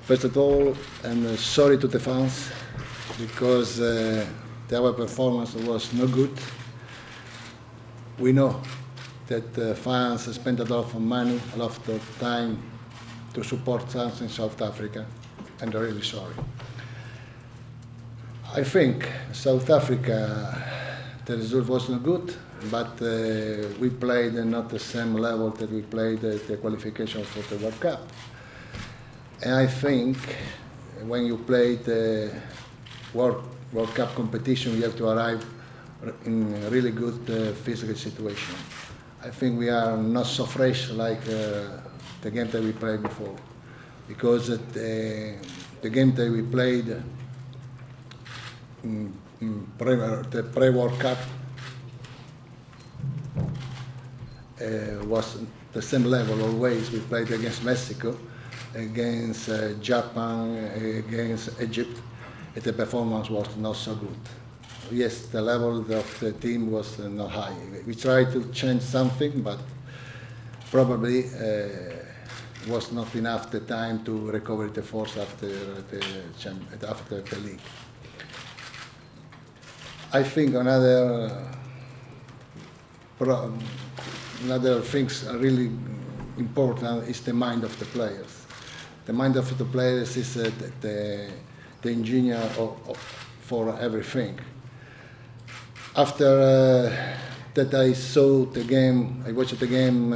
First of all, I'm sorry to the fans because our performance was no good. We know that fans spend a lot of money, a lot of time to support us in South Africa, and I'm really sorry. I think South Africa, the result was not good, but we played not the same level that we played the qualification for the World Cup. And I think when you play the World Cup competition, you have to arrive in a really good physical situation. I think we are not so fresh like the game that we played before, because the game that we played in the pre-World Cup was the same level always. We played against Mexico, against Japan, against Egypt, and the performance was not so good. Yes, the level of the team was not high. We tried to change something, but probably was not enough the time to recover the force after the league. I think another things are really important is the mind of the players. The mind of the players is the engineer for everything. After that I saw the game, I watched the game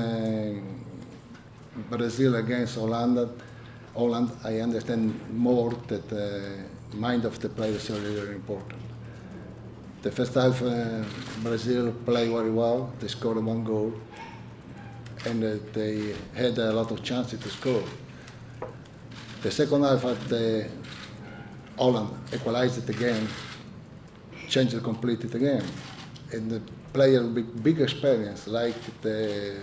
Brazil against Holland, I understand more that the mind of the players is really important. The first half, Brazil played very well. They scored one goal, and they had a lot of chances to score. The second half, Holland equalized the game, changed completely the game, and the player with big experience, like the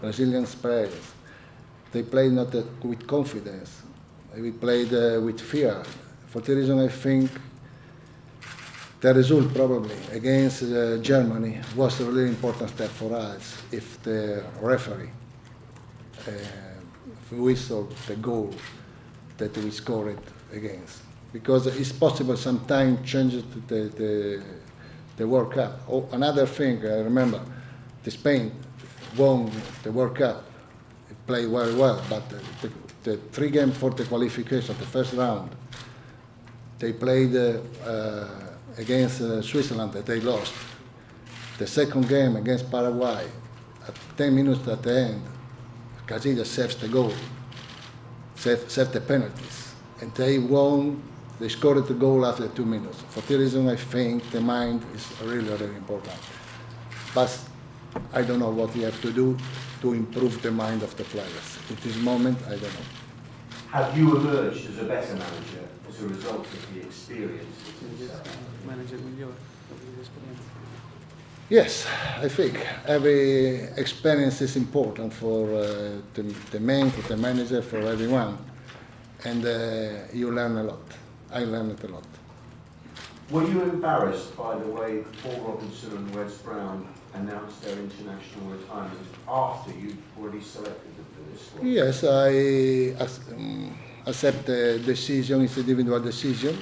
Brazilian players, they played not with confidence. We played with fear. For that reason, I think the result probably against Germany was a really important step for us if the referee whistled the goal that we scored against. Because it's possible sometimes change the World Cup. Oh, another thing, I remember, Spain won the World Cup. It played very well, but the 3 games for the qualification, the first round, they played against Switzerland that they lost. The second game against Paraguay, at 10 minutes at the end, Casillas saves the goal, saved the penalties, and they won. They scored the goal after 2 minutes. For that reason, I think the mind is really, really important. But I don't know what we have to do to improve the mind of the players. At this moment, I don't know. Have you emerged as a better manager as a result of the experience? Yes, I think every experience is important for the man, for the manager, for everyone. And you learn a lot. I learned a lot. Were you embarrassed by the way Paul Robinson and Wes Brown announced their international retirement after you'd already selected them for this squad? Yes, I accept the decision. It's an individual decision.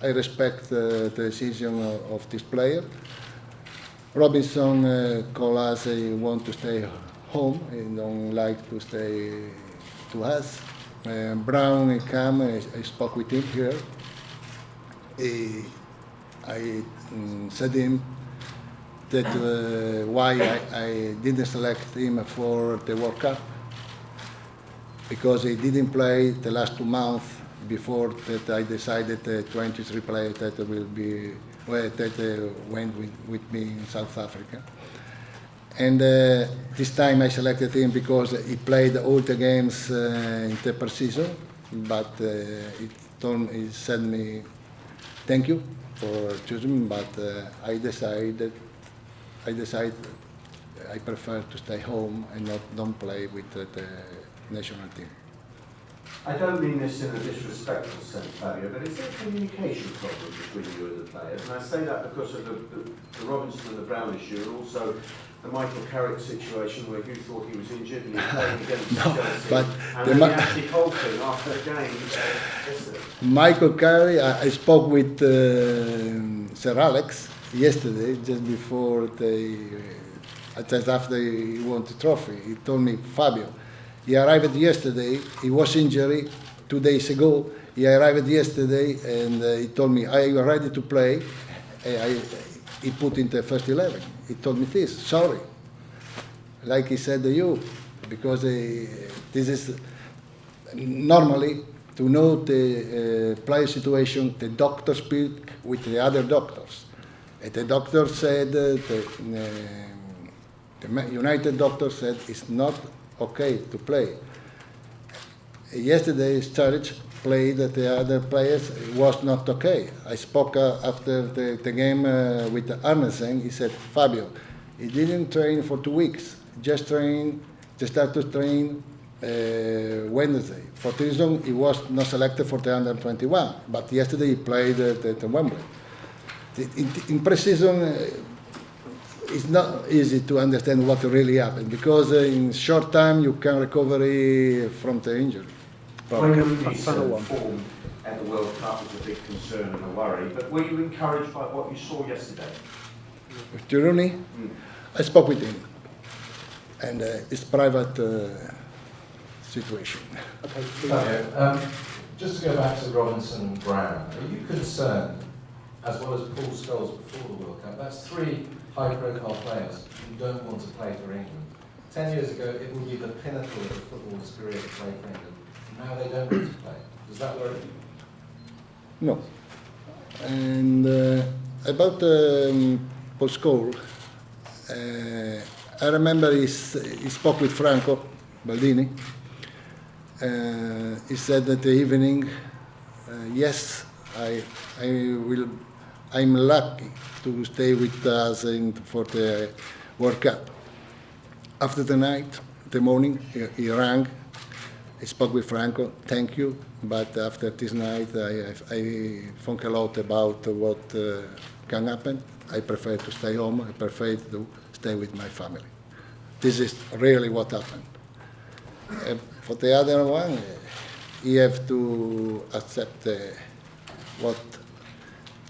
I respect the decision of this player. Robinson called us, he wants to stay home, he don't like to stay to us. Brown came, I spoke with him here. I said him that why I didn't select him for the World Cup, because he didn't play the last 2 months before that. I decided 23 players that will be that went with me in South Africa. And this time I selected him because he played all the games in the per-season, but he said me, thank you for choosing me, but I decided I prefer to stay home and don't play with the national team. I don't mean this in a disrespectful sense, Fabio, but is there a communication problem between you and the players? And I say that because of the Robinson and the Brown issue, and also the Michael Carrick situation where you thought he was injured and he was playing against No, Chelsea, but and the then Ma- he actually called him after the game yesterday. Michael Carey, I spoke with Sir Alex yesterday, just before just after he won the trophy. He told me, Fabio, he arrived yesterday, he was injured 2 days ago. He arrived yesterday and he told me, are you ready to play? He put in the first 11. He told me this, sorry. Like he said to you, because this is normally to know the player situation, the doctor speak with the other doctors. And the doctor said, the United doctor said it's not okay to play. Yesterday, Sturridge played that the other players was not okay. I spoke after the game with Arnesen. He said, Fabio, he didn't train for 2 weeks. Just started to train Wednesday. For this reason, he was not selected for the under 21. But yesterday he played at Wembley. In pre-season, it's not easy to understand what really happened because in short time you can recover from the injury. Rooney's form at the World Cup was a big concern and a worry, but were you encouraged by what you saw yesterday? With Rooney, I spoke with him, and it's private situation. Okay, Fabio, just to go back to Robinson and Brown, are you concerned, as well as Paul Scholes before the World Cup, that's 3 high-profile players who don't want to play for England. 10 years ago, it would be the pinnacle of a footballer's career to play for England. Now they don't want to play. Does that worry you? No. And about Paul Scholes, I remember he spoke with Franco Baldini. He said that the evening, yes, I'm lucky to stay with us for the World Cup. After the night, the morning, he rang. I spoke with Franco, thank you, but after this night I think a lot about what can happen. I prefer to stay home, I prefer to stay with my family. This is really what happened. For the other one, you have to accept what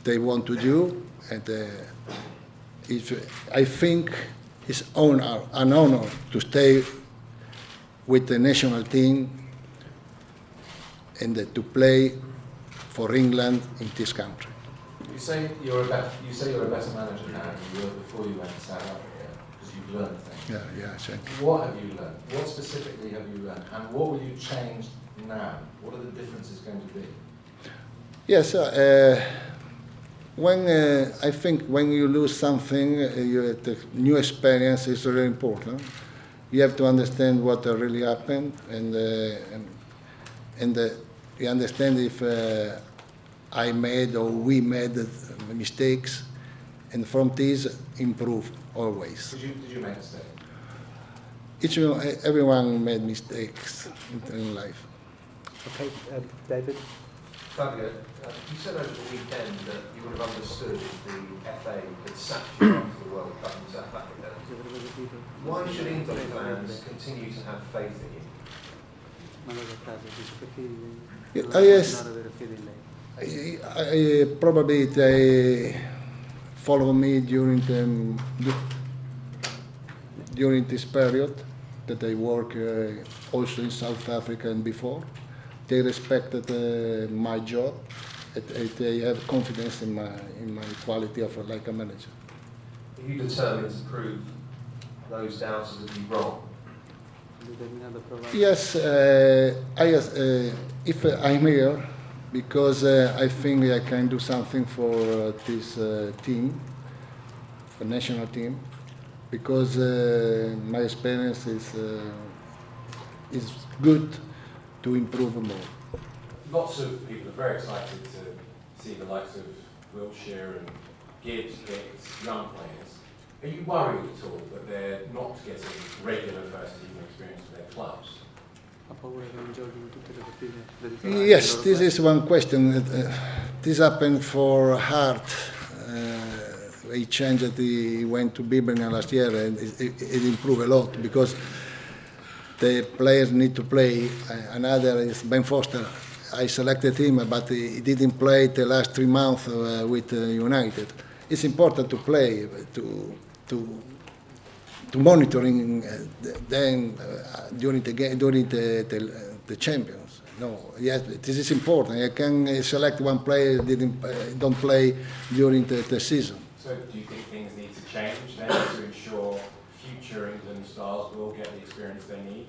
they want to do, and I think it's an honor to stay with the national team and to play for England in this country. You say you're a better manager now than you were before you went to South Africa, because you've learned things. Yeah, thank you. What have you learned? What specifically have you learned? And what will you change now? What are the differences going to be? Yes, I think when you lose something, the new experience is really important. You have to understand what really happened, and you understand if I made or we made mistakes, and from this improve always. Did you make mistakes? Everyone made mistakes in life. Okay, David? Fabio, you said over the weekend that you would have understood if the FA had sacked you after the World Cup in South Africa. Why should England fans continue to have faith in you? Yes, probably they follow me during this period that I work also in South Africa and before. They respected my job. They have confidence in my quality of like a manager. Are you determined to prove those doubters to be wrong? Yes, if I'm here, because I think I can do something for this team, for national team, because my experience is good to improve more. Lots of people are very excited to see the likes of Wiltshire and Gibbs picked young players. Are you worried at all that they're not getting regular first-team experience with their clubs? Yes, this is one question. This happened for Hart he changed it. He went to Birmingham last year, and it improved a lot because the players need to play. Another is Ben Foster. I selected him, but he didn't play the last 3 months with United. It's important to play, to monitoring them during the game, during the champions. No, yes, this is important. I can select one player don't play during the season. So do you think things need to change then to ensure future England stars will get the experience they need?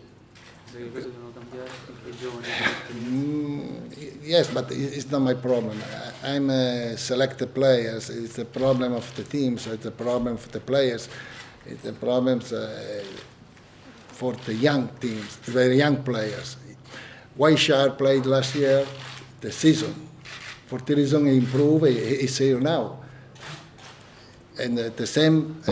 Yes, but it's not my problem. I'm select the players. It's the problem of the teams. It's the problem of the players. It's the problems for the young teams, very young players. Wyshard played last year, the season. For the reason he improved, he's here now. And the same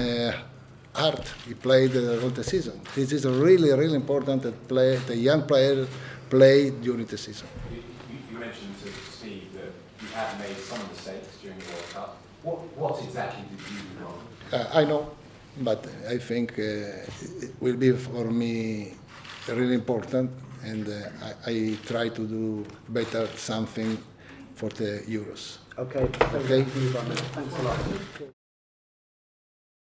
Hart, he played all the season. This is really, really important that the young players play during the season. You mentioned to Steve that you have made some mistakes during the World Cup. What exactly did you do wrong? I know, but I think it will be for me really important, and I try to do better something for the Euros. Okay, Okay. thanks a lot.